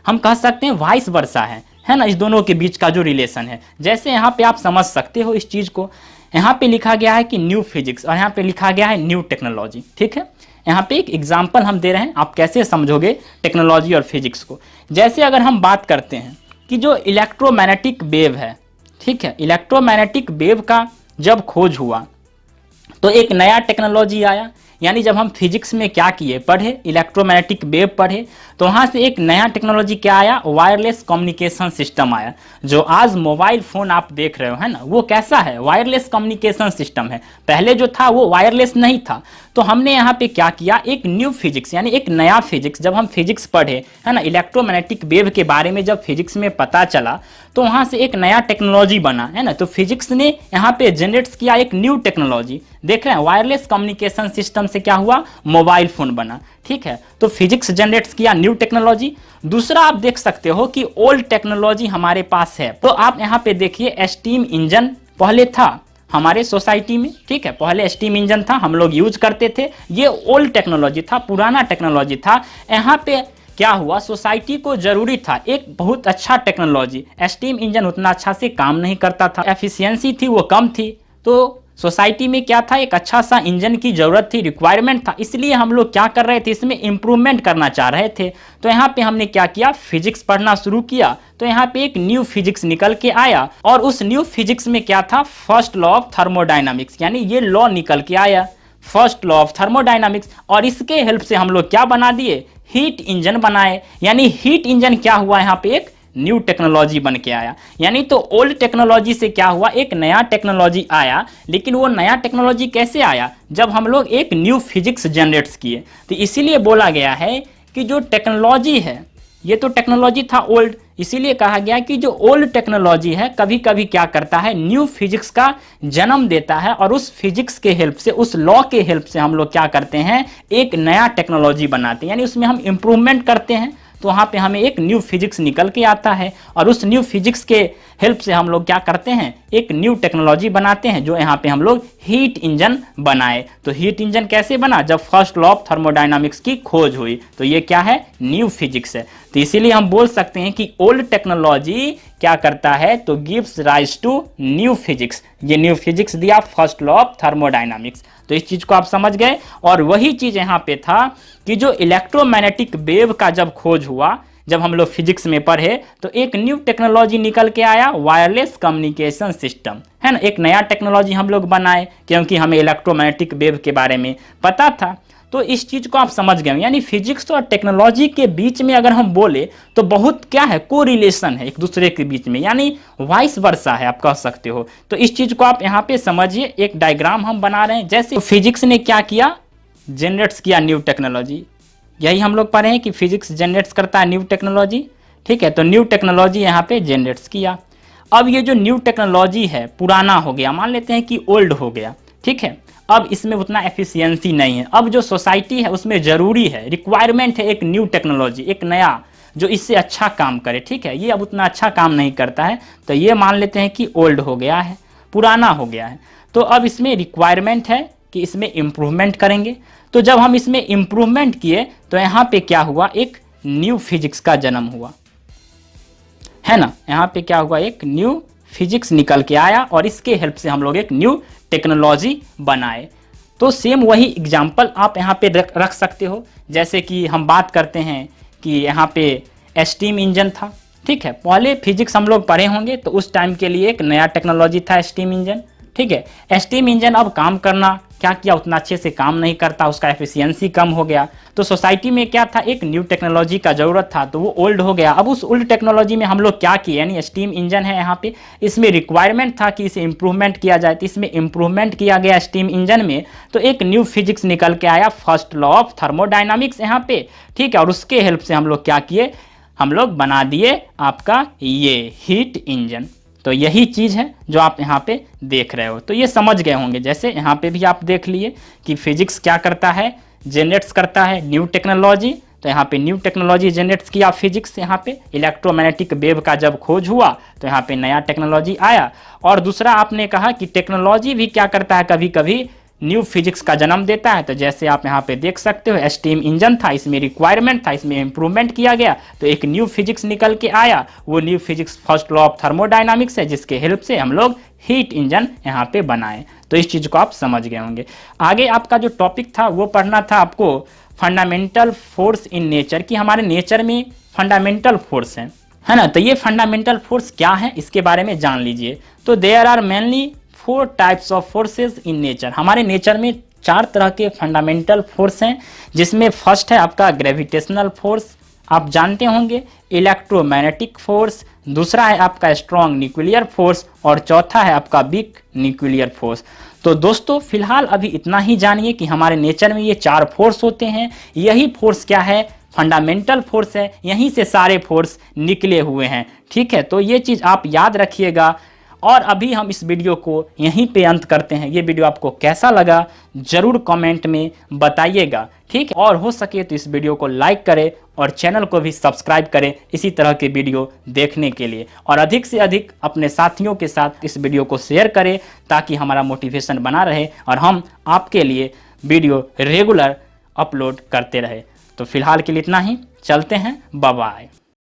हम कह सकते हैं वाइस वर्सा है ना। इस दोनों के बीच का जो रिलेशन है, जैसे यहाँ पे आप समझ सकते हो इस चीज़ को। यहाँ पे लिखा गया है कि न्यू फिजिक्स और यहाँ पे लिखा गया है न्यू टेक्नोलॉजी, ठीक है। यहाँ पे एक एग्जाम्पल हम दे रहे हैं, आप कैसे समझोगे टेक्नोलॉजी और फिजिक्स को। जैसे अगर हम बात करते हैं कि जो इलेक्ट्रोमैग्नेटिक वेव है, ठीक है, इलेक्ट्रोमैग्नेटिक वेव का जब खोज हुआ तो एक नया टेक्नोलॉजी आया। यानी जब हम फिजिक्स में क्या किए, पढ़े, इलेक्ट्रोमैग्नेटिक वेव पढ़े, तो वहाँ से एक नया टेक्नोलॉजी क्या आया, वायरलेस कम्युनिकेशन सिस्टम आया। जो आज मोबाइल फ़ोन आप देख रहे हो, है ना, वो कैसा है, वायरलेस कम्युनिकेशन सिस्टम है। पहले जो था वो वायरलेस नहीं था। तो हमने यहाँ पे क्या किया, एक न्यू फिजिक्स यानी एक नया फिजिक्स, जब हम फिजिक्स पढ़े, है ना, इलेक्ट्रोमैग्नेटिक वेव के बारे में जब फिजिक्स में पता चला तो वहाँ से एक नया टेक्नोलॉजी बना, है ना। तो फिजिक्स ने यहाँ पे जनरेट किया एक न्यू टेक्नोलॉजी। देख रहे हैं, वायरलेस कम्युनिकेशन सिस्टम से क्या हुआ, मोबाइल फोन बना, ठीक है। तो फिजिक्स जनरेट किया न्यू टेक्नोलॉजी। दूसरा आप देख सकते हो कि ओल्ड टेक्नोलॉजी हमारे पास है। तो आप यहाँ पे देखिए, स्टीम इंजन पहले था हमारे सोसाइटी में, ठीक है। पहले स्टीम इंजन था, हम लोग यूज करते थे। ये ओल्ड टेक्नोलॉजी था, पुराना टेक्नोलॉजी था। यहाँ पे क्या हुआ, सोसाइटी को जरूरी था एक बहुत अच्छा टेक्नोलॉजी। स्टीम इंजन उतना अच्छा से काम नहीं करता था, एफिशिएंसी थी वो कम थी। तो सोसाइटी में क्या था, एक अच्छा सा इंजन की ज़रूरत थी, रिक्वायरमेंट था। इसलिए हम लोग क्या कर रहे थे, इसमें इम्प्रूवमेंट करना चाह रहे थे। तो यहाँ पे हमने क्या किया, फिजिक्स पढ़ना शुरू किया। तो यहाँ पे एक न्यू फिजिक्स निकल के आया और उस न्यू फिजिक्स में क्या था, फर्स्ट लॉ ऑफ थर्मोडाइनामिक्स, यानी ये लॉ निकल के आया, फर्स्ट लॉ ऑफ थर्मोडाइनामिक्स। और इसके हेल्प से हम लोग क्या बना दिए, हीट इंजन बनाए। यानी हीट इंजन क्या हुआ, यहाँ पे एक न्यू टेक्नोलॉजी बन के आया। यानी तो ओल्ड टेक्नोलॉजी से क्या हुआ, एक नया टेक्नोलॉजी आया। लेकिन वो नया टेक्नोलॉजी कैसे आया, जब हम लोग एक न्यू फिजिक्स जनरेट किए। तो इसीलिए बोला गया है कि जो टेक्नोलॉजी है, ये तो टेक्नोलॉजी था ओल्ड, इसीलिए कहा गया कि जो ओल्ड टेक्नोलॉजी है कभी कभी क्या करता है, न्यू फिजिक्स का जन्म देता है। और उस फिजिक्स के हेल्प से, उस लॉ के हेल्प से हम लोग क्या करते हैं, एक नया टेक्नोलॉजी बनाते हैं। यानी उसमें हम इम्प्रूवमेंट करते हैं, तो वहाँ पे हमें एक न्यू फिजिक्स निकल के आता है। और उस न्यू फिजिक्स के हेल्प से हम लोग क्या करते हैं, एक न्यू टेक्नोलॉजी बनाते हैं, जो यहाँ पे हम लोग हीट इंजन बनाए। तो हीट इंजन कैसे बना, जब फर्स्ट लॉ ऑफ थर्मोडायनामिक्स की खोज हुई। तो ये क्या है, न्यू फिजिक्स है। तो इसीलिए हम बोल सकते हैं कि ओल्ड टेक्नोलॉजी क्या करता है, तो gives rise to new physics. ये न्यू फिजिक्स दिया, फर्स्ट लॉ ऑफ थर्मोडायनामिक्स। तो इस चीज को आप समझ गए। और वही चीज यहाँ पे था कि जो इलेक्ट्रोमैग्नेटिक वेव का जब खोज हुआ, जब हम लोग फिजिक्स में पढ़े, तो एक न्यू टेक्नोलॉजी निकल के आया, वायरलेस कम्युनिकेशन सिस्टम, है ना। एक नया टेक्नोलॉजी हम लोग बनाए, क्योंकि हमें इलेक्ट्रोमैग्नेटिक वेव के बारे में पता था। तो इस चीज़ को आप समझ गए। यानी फिजिक्स और टेक्नोलॉजी के बीच में अगर हम बोले तो बहुत क्या है, को रिलेशन है एक दूसरे के बीच में, यानी वाइस वर्सा है, आप कह सकते हो। तो इस चीज़ को आप यहाँ पे समझिए। एक डायग्राम हम बना रहे हैं, जैसे फिजिक्स ने क्या किया, जनरेट्स किया न्यू टेक्नोलॉजी। यही हम लोग पढ़े हैं कि फिजिक्स जनरेट्स करता है न्यू टेक्नोलॉजी, ठीक है। तो न्यू टेक्नोलॉजी यहाँ पे जनरेट्स किया। अब ये जो न्यू टेक्नोलॉजी है पुराना हो गया, मान लेते हैं कि ओल्ड हो गया, ठीक है। अब इसमें उतना एफिशिएंसी नहीं है। अब जो सोसाइटी है उसमें ज़रूरी है, रिक्वायरमेंट है एक न्यू टेक्नोलॉजी, एक नया जो इससे अच्छा काम करे, ठीक है। ये अब उतना अच्छा काम नहीं करता है, तो ये मान लेते हैं कि ओल्ड हो गया है, पुराना हो गया है। तो अब इसमें रिक्वायरमेंट है कि इसमें इम्प्रूवमेंट करेंगे। तो जब हम इसमें इम्प्रूवमेंट किए तो यहाँ पे क्या हुआ, एक न्यू फिजिक्स का जन्म हुआ, है ना। यहाँ पे क्या हुआ, एक न्यू फिजिक्स निकल के आया और इसके हेल्प से हम लोग एक न्यू टेक्नोलॉजी बनाए। तो सेम वही एग्जाम्पल आप यहाँ पे रख सकते हो। जैसे कि हम बात करते हैं कि यहाँ पे स्टीम इंजन था, ठीक है। पहले फिजिक्स हम लोग पढ़े होंगे तो उस टाइम के लिए एक नया टेक्नोलॉजी था स्टीम इंजन, ठीक है। स्टीम इंजन अब काम करना क्या किया, उतना अच्छे से काम नहीं करता, उसका एफिशिएंसी कम हो गया। तो सोसाइटी में क्या था, एक न्यू टेक्नोलॉजी का ज़रूरत था, तो वो ओल्ड हो गया। अब उस ओल्ड टेक्नोलॉजी में हम लोग क्या किए, यानी स्टीम इंजन है यहाँ पे, इसमें रिक्वायरमेंट था कि इसे इम्प्रूवमेंट किया जाए, तो इसमें इम्प्रूवमेंट किया गया स्टीम इंजन में। तो एक न्यू फिजिक्स निकल के आया, फर्स्ट लॉ ऑफ थर्मोडाइनामिक्स यहाँ पे, ठीक है। और उसके हेल्प से हम लोग क्या किए, हम लोग बना दिए आपका ये हीट इंजन। तो यही चीज़ है जो आप यहाँ पे देख रहे हो। तो ये समझ गए होंगे। जैसे यहाँ पे भी आप देख लिए कि फिजिक्स क्या करता है, जनरेट्स करता है न्यू टेक्नोलॉजी। तो यहाँ पे न्यू टेक्नोलॉजी जनरेट्स किया फिजिक्स, यहाँ पे इलेक्ट्रोमैग्नेटिक वेव का जब खोज हुआ तो यहाँ पे नया टेक्नोलॉजी आया। और दूसरा आपने कहा कि टेक्नोलॉजी भी क्या करता है, कभी कभी न्यू फिजिक्स का जन्म देता है। तो जैसे आप यहाँ पे देख सकते हो, स्टीम इंजन था, इसमें रिक्वायरमेंट था, इसमें इम्प्रूवमेंट किया गया, तो एक न्यू फिजिक्स निकल के आया। वो new physics first law of thermodynamics है, जिसके हेल्प से हम लोग हीट इंजन यहाँ पे बनाए। तो इस चीज़ को आप समझ गए होंगे। आगे आपका जो टॉपिक था वो पढ़ना था आपको फंडामेंटल फोर्स इन नेचर, कि हमारे नेचर में फंडामेंटल फोर्स है ना। तो ये फंडामेंटल फोर्स क्या है, इसके बारे में जान लीजिए। तो there are mainly 4 types of forces in nature. हमारे नेचर में 4 तरह के फंडामेंटल फोर्स हैं, जिसमें फर्स्ट है आपका ग्रेविटेशनल फोर्स, आप जानते होंगे, इलेक्ट्रोमैग्नेटिक फोर्स, दूसरा है आपका स्ट्रॉन्ग न्यूक्लियर फोर्स, और चौथा है आपका वीक न्यूक्लियर फोर्स। तो दोस्तों फिलहाल अभी इतना ही जानिए कि हमारे नेचर में ये 4 फोर्स होते हैं। यही फोर्स क्या है, फंडामेंटल फोर्स है, यहीं से सारे फोर्स निकले हुए हैं, ठीक है। तो ये चीज़ आप याद रखिएगा। और अभी हम इस वीडियो को यहीं पे अंत करते हैं। ये वीडियो आपको कैसा लगा ज़रूर कमेंट में बताइएगा, ठीक है। और हो सके तो इस वीडियो को लाइक करें और चैनल को भी सब्सक्राइब करें इसी तरह के वीडियो देखने के लिए। और अधिक से अधिक अपने साथियों के साथ इस वीडियो को शेयर करें, ताकि हमारा मोटिवेशन बना रहे और हम आपके लिए वीडियो रेगुलर अपलोड करते रहे। तो फिलहाल के लिए इतना ही, चलते हैं, बाय बाय।